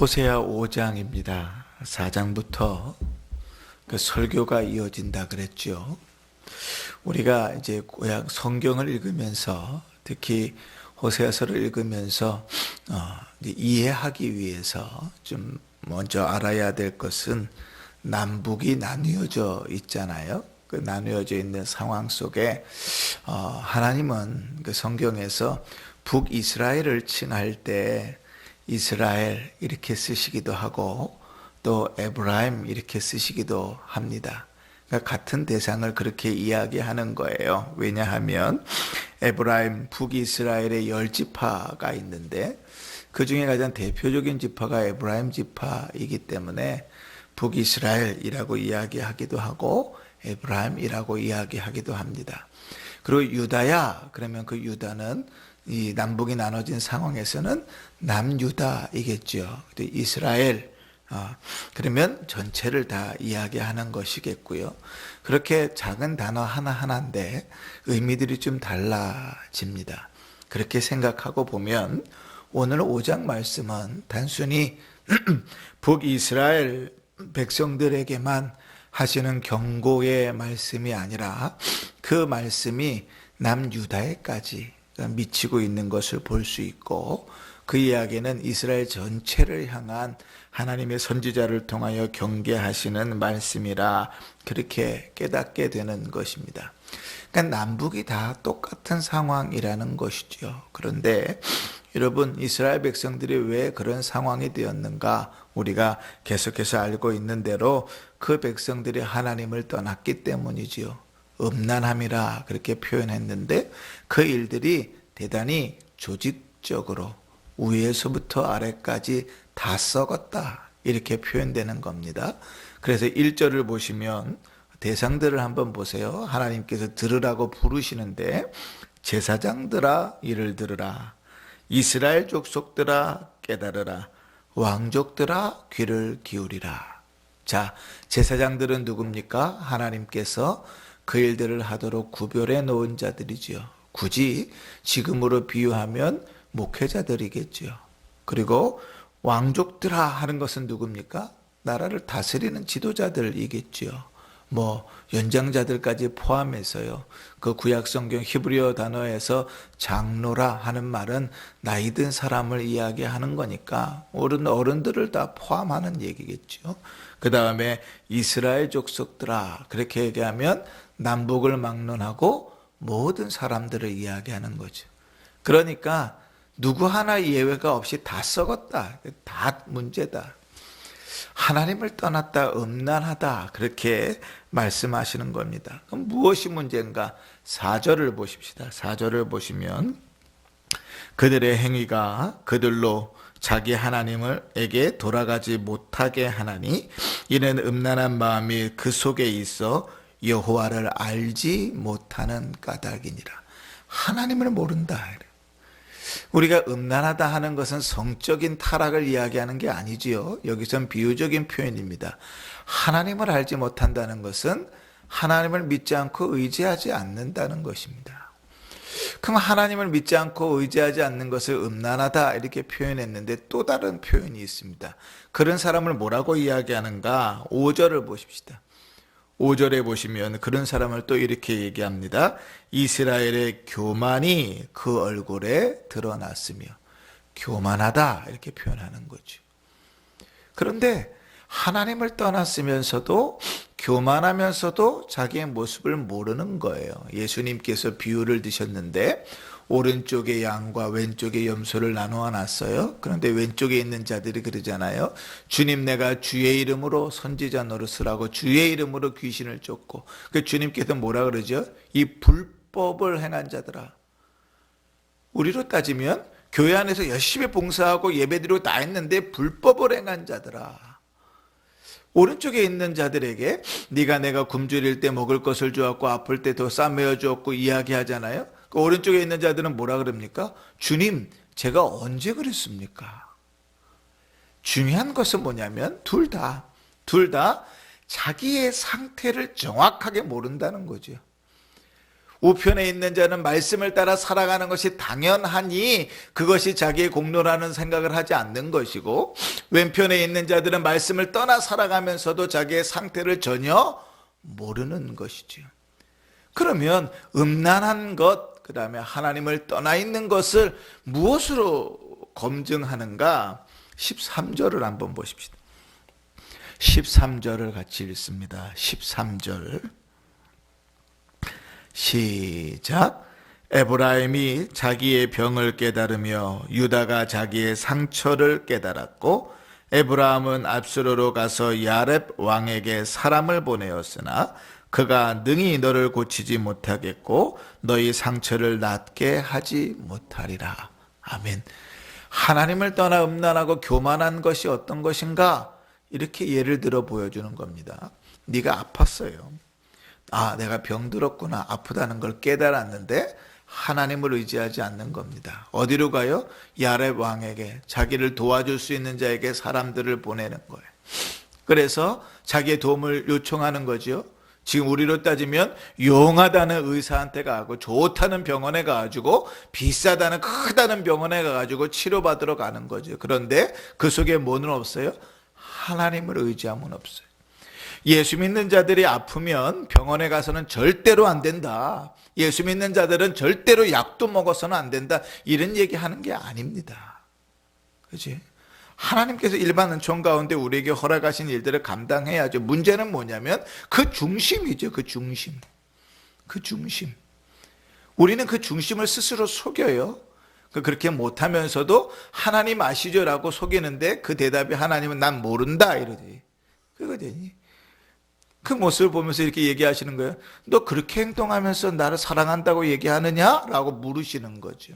호세아 5장입니다. 4장부터 그 설교가 이어진다 그랬죠. 우리가 이제 고향 성경을 읽으면서 특히 호세아서를 읽으면서 이제 이해하기 위해서 좀 먼저 알아야 될 것은 남북이 나뉘어져 있잖아요. 그 나뉘어져 있는 상황 속에 하나님은 그 성경에서 북이스라엘을 칭할 때 이스라엘 이렇게 쓰시기도 하고 또 에브라임 이렇게 쓰시기도 합니다. 그러니까 같은 대상을 그렇게 이야기하는 거예요. 왜냐하면 에브라임 북이스라엘의 10지파가 있는데 그 중에 가장 대표적인 지파가 에브라임 지파이기 때문에 북이스라엘이라고 이야기하기도 하고 에브라임이라고 이야기하기도 합니다. 그리고 유다야 그러면 그 유다는 이 남북이 나눠진 상황에서는 남유다이겠죠. 이스라엘 그러면 전체를 다 이야기하는 것이겠고요. 그렇게 작은 단어 하나하나인데 의미들이 좀 달라집니다. 그렇게 생각하고 보면 오늘 5장 말씀은 단순히 북이스라엘 백성들에게만 하시는 경고의 말씀이 아니라 그 말씀이 남유다에까지 미치고 있는 것을 볼 수 있고 그 이야기는 이스라엘 전체를 향한 하나님의 선지자를 통하여 경계하시는 말씀이라 그렇게 깨닫게 되는 것입니다. 그러니까 남북이 다 똑같은 상황이라는 것이죠. 그런데 여러분 이스라엘 백성들이 왜 그런 상황이 되었는가 우리가 계속해서 알고 있는 대로 그 백성들이 하나님을 떠났기 때문이지요. 음란함이라 그렇게 표현했는데 그 일들이 대단히 조직적으로 위에서부터 아래까지 다 썩었다 이렇게 표현되는 겁니다. 그래서 1절을 보시면 대상들을 한번 보세요. 하나님께서 들으라고 부르시는데 제사장들아 이를 들으라 이스라엘 족속들아 깨달으라 왕족들아 귀를 기울이라. 자, 제사장들은 누굽니까? 하나님께서 그 일들을 하도록 구별해 놓은 자들이지요. 굳이 지금으로 비유하면 목회자들이겠지요. 그리고 왕족들아 하는 것은 누굽니까? 나라를 다스리는 지도자들이겠지요. 연장자들까지 포함해서요. 그 구약 성경 히브리어 단어에서 장로라 하는 말은 나이 든 사람을 이야기하는 거니까 어른들을 다 포함하는 얘기겠죠. 그 다음에 이스라엘 족속들아 그렇게 얘기하면 남북을 막론하고 모든 사람들을 이야기하는 거죠. 그러니까 누구 하나 예외가 없이 다 썩었다. 다 문제다. 하나님을 떠났다, 음란하다 그렇게 말씀하시는 겁니다. 그럼 무엇이 문제인가? 4절을 보십시다. 4절을 보시면 그들의 행위가 그들로 자기 하나님에게 돌아가지 못하게 하나니 이는 음란한 마음이 그 속에 있어 여호와를 알지 못하는 까닭이니라. 하나님을 모른다. 우리가 음란하다 하는 것은 성적인 타락을 이야기하는 게 아니지요. 여기선 비유적인 표현입니다. 하나님을 알지 못한다는 것은 하나님을 믿지 않고 의지하지 않는다는 것입니다. 그럼 하나님을 믿지 않고 의지하지 않는 것을 음란하다 이렇게 표현했는데 또 다른 표현이 있습니다. 그런 사람을 뭐라고 이야기하는가? 5절을 보십시다. 5절에 보시면 그런 사람을 또 이렇게 얘기합니다. 이스라엘의 교만이 그 얼굴에 드러났으며 교만하다 이렇게 표현하는 거죠. 그런데 하나님을 떠났으면서도 교만하면서도 자기의 모습을 모르는 거예요. 예수님께서 비유를 드셨는데 오른쪽에 양과 왼쪽에 염소를 나누어 놨어요. 그런데 왼쪽에 있는 자들이 그러잖아요. 주님 내가 주의 이름으로 선지자 노릇을 하고 주의 이름으로 귀신을 쫓고 그 주님께서 뭐라 그러죠? 이 불법을 행한 자들아. 우리로 따지면 교회 안에서 열심히 봉사하고 예배드리고 다 했는데 불법을 행한 자들아. 오른쪽에 있는 자들에게 네가 내가 굶주릴 때 먹을 것을 주었고 아플 때 더 싸매어 주었고 이야기하잖아요. 그 오른쪽에 있는 자들은 뭐라 그럽니까? 주님, 제가 언제 그랬습니까? 중요한 것은 뭐냐면 둘 다 자기의 상태를 정확하게 모른다는 거죠. 우편에 있는 자는 말씀을 따라 살아가는 것이 당연하니 그것이 자기의 공로라는 생각을 하지 않는 것이고, 왼편에 있는 자들은 말씀을 떠나 살아가면서도 자기의 상태를 전혀 모르는 것이죠. 그러면 음란한 것, 그 다음에 하나님을 떠나 있는 것을 무엇으로 검증하는가? 13절을 한번 보십시다. 13절을 같이 읽습니다. 13절 시작. 에브라임이 자기의 병을 깨달으며 유다가 자기의 상처를 깨달았고, 에브라임은 압수로로 가서 야렙 왕에게 사람을 보내었으나 그가 능히 너를 고치지 못하겠고 너희 상처를 낫게 하지 못하리라. 아멘. 하나님을 떠나 음란하고 교만한 것이 어떤 것인가? 이렇게 예를 들어 보여주는 겁니다. 네가 아팠어요. 아, 내가 병들었구나, 아프다는 걸 깨달았는데 하나님을 의지하지 않는 겁니다. 어디로 가요? 야렙 왕에게, 자기를 도와줄 수 있는 자에게 사람들을 보내는 거예요. 그래서 자기의 도움을 요청하는 거죠. 지금 우리로 따지면 용하다는 의사한테 가고 좋다는 병원에 가가지고 비싸다는 크다는 병원에 가가지고 치료받으러 가는 거죠. 그런데 그 속에 뭐는 없어요? 하나님을 의지함은 없어요. 예수 믿는 자들이 아프면 병원에 가서는 절대로 안 된다. 예수 믿는 자들은 절대로 약도 먹어서는 안 된다. 이런 얘기하는 게 아닙니다. 그렇지? 하나님께서 일반 은총 가운데 우리에게 허락하신 일들을 감당해야죠. 문제는 뭐냐면 그 중심이죠. 그 중심. 그 중심. 우리는 그 중심을 스스로 속여요. 그렇게 못하면서도 하나님 아시죠라고 속이는데 그 대답이 하나님은 난 모른다 이러지. 그거지. 그 모습을 보면서 이렇게 얘기하시는 거예요. 너 그렇게 행동하면서 나를 사랑한다고 얘기하느냐? 라고 물으시는 거죠.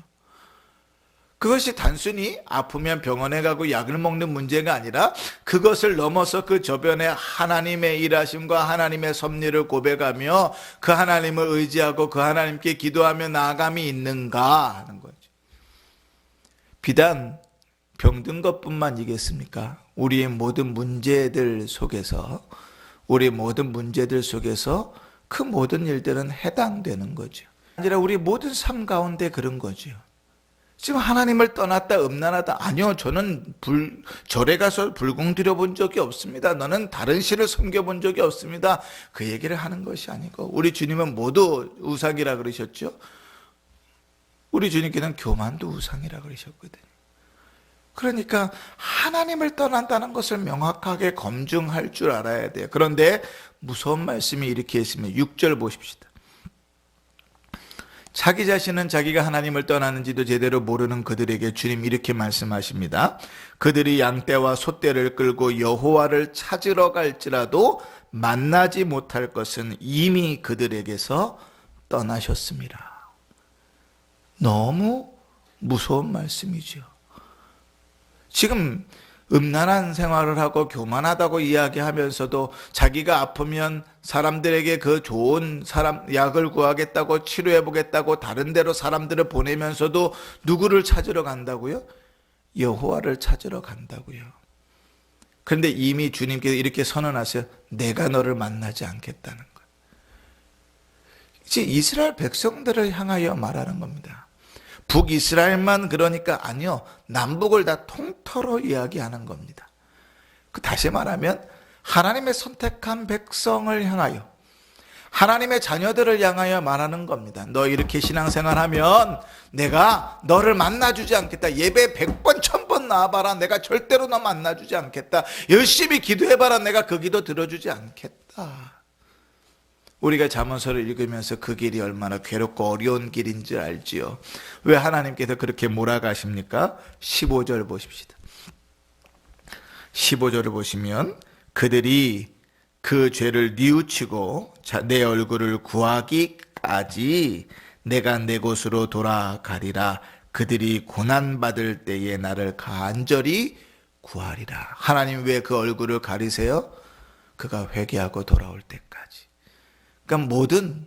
그것이 단순히 아프면 병원에 가고 약을 먹는 문제가 아니라 그것을 넘어서 그 저변에 하나님의 일하심과 하나님의 섭리를 고백하며 그 하나님을 의지하고 그 하나님께 기도하며 나아감이 있는가 하는 거죠. 비단 병든 것뿐만이겠습니까? 우리의 모든 문제들 속에서 그 모든 일들은 해당되는 거죠. 아니라 우리 모든 삶 가운데 그런 거죠. 지금 하나님을 떠났다 음란하다, 아니요, 저는 절에 가서 불공 들여본 적이 없습니다. 너는 다른 신을 섬겨본 적이 없습니다. 그 얘기를 하는 것이 아니고, 우리 주님은 모두 우상이라 그러셨죠. 우리 주님께는 교만도 우상이라 그러셨거든요. 그러니까 하나님을 떠난다는 것을 명확하게 검증할 줄 알아야 돼요. 그런데 무서운 말씀이 이렇게 있으면 6절 보십시다. 자기 자신은 자기가 하나님을 떠나는지도 제대로 모르는 그들에게 주님 이렇게 말씀하십니다. 그들이 양떼와 소떼를 끌고 여호와를 찾으러 갈지라도 만나지 못할 것은 이미 그들에게서 떠나셨습니다. 너무 무서운 말씀이죠. 지금 음란한 생활을 하고 교만하다고 이야기하면서도 자기가 아프면 사람들에게 그 좋은 약을 구하겠다고, 치료해보겠다고 다른 데로 사람들을 보내면서도 누구를 찾으러 간다고요? 여호와를 찾으러 간다고요. 그런데 이미 주님께서 이렇게 선언하세요. 내가 너를 만나지 않겠다는 거예요. 이제 이스라엘 백성들을 향하여 말하는 겁니다. 북이스라엘만 그러니까 아니요, 남북을 다 통틀어 이야기하는 겁니다. 다시 말하면 하나님의 선택한 백성을 향하여, 하나님의 자녀들을 향하여 말하는 겁니다. 너 이렇게 신앙생활하면 내가 너를 만나주지 않겠다. 예배 100번 1000번 나와봐라, 내가 절대로 너 만나주지 않겠다. 열심히 기도해봐라, 내가 그 기도 들어주지 않겠다. 우리가 잠언서를 읽으면서 그 길이 얼마나 괴롭고 어려운 길인 줄 알지요. 왜 하나님께서 그렇게 몰아가십니까? 15절 보십시다. 15절을 보시면 그들이 그 죄를 뉘우치고 내 얼굴을 구하기까지 내가 내 곳으로 돌아가리라. 그들이 고난받을 때에 나를 간절히 구하리라. 하나님 왜 그 얼굴을 가리세요? 그가 회개하고 돌아올 때까지. 그러니까 모든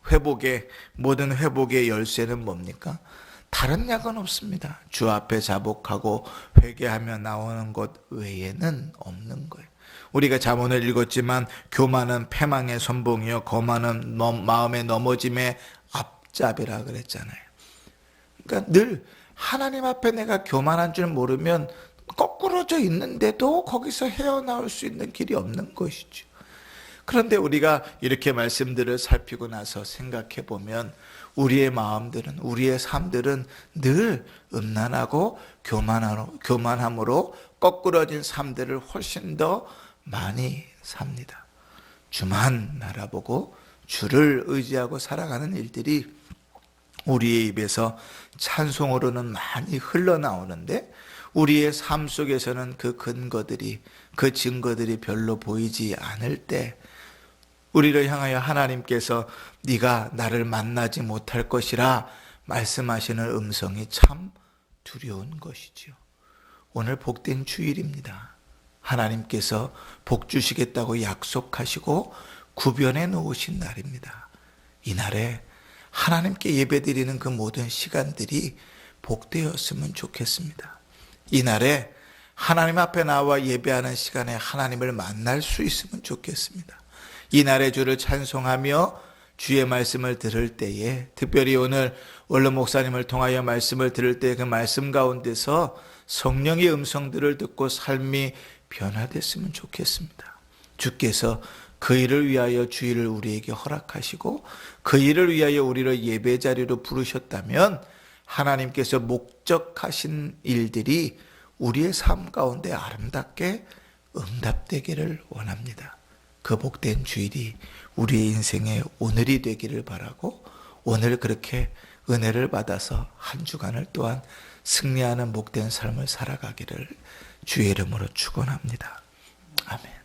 회복의 열쇠는 뭡니까? 다른 약은 없습니다. 주 앞에 자복하고 회개하며 나오는 것 외에는 없는 거예요. 우리가 잠언을 읽었지만 교만은 패망의 선봉이요 거만은 마음의 넘어짐의 앞잡이라 그랬잖아요. 그러니까 늘 하나님 앞에 내가 교만한 줄 모르면 거꾸러져 있는데도 거기서 헤어나올 수 있는 길이 없는 것이죠. 그런데 우리가 이렇게 말씀들을 살피고 나서 생각해 보면 우리의 마음들은, 우리의 삶들은 늘 음란하고 교만함으로 거꾸러진 삶들을 훨씬 더 많이 삽니다. 주만 바라보고 주를 의지하고 살아가는 일들이 우리의 입에서 찬송으로는 많이 흘러나오는데 우리의 삶 속에서는 그 근거들이, 그 증거들이 별로 보이지 않을 때 우리를 향하여 하나님께서 네가 나를 만나지 못할 것이라 말씀하시는 음성이 참 두려운 것이죠. 오늘 복된 주일입니다. 하나님께서 복 주시겠다고 약속하시고 구변해 놓으신 날입니다. 이 날에 하나님께 예배드리는 그 모든 시간들이 복되었으면 좋겠습니다. 이 날에 하나님 앞에 나와 예배하는 시간에 하나님을 만날 수 있으면 좋겠습니다. 이 날에 주를 찬송하며 주의 말씀을 들을 때에, 특별히 오늘 원로 목사님을 통하여 말씀을 들을 때 그 말씀 가운데서 성령의 음성들을 듣고 삶이 변화됐으면 좋겠습니다. 주께서 그 일을 위하여 주일을 우리에게 허락하시고 그 일을 위하여 우리를 예배 자리로 부르셨다면 하나님께서 목적하신 일들이 우리의 삶 가운데 아름답게 응답되기를 원합니다. 그 복된 주일이 우리의 인생의 오늘이 되기를 바라고 오늘 그렇게 은혜를 받아서 한 주간을 또한 승리하는 복된 삶을 살아가기를 주의 이름으로 축원합니다. 아멘.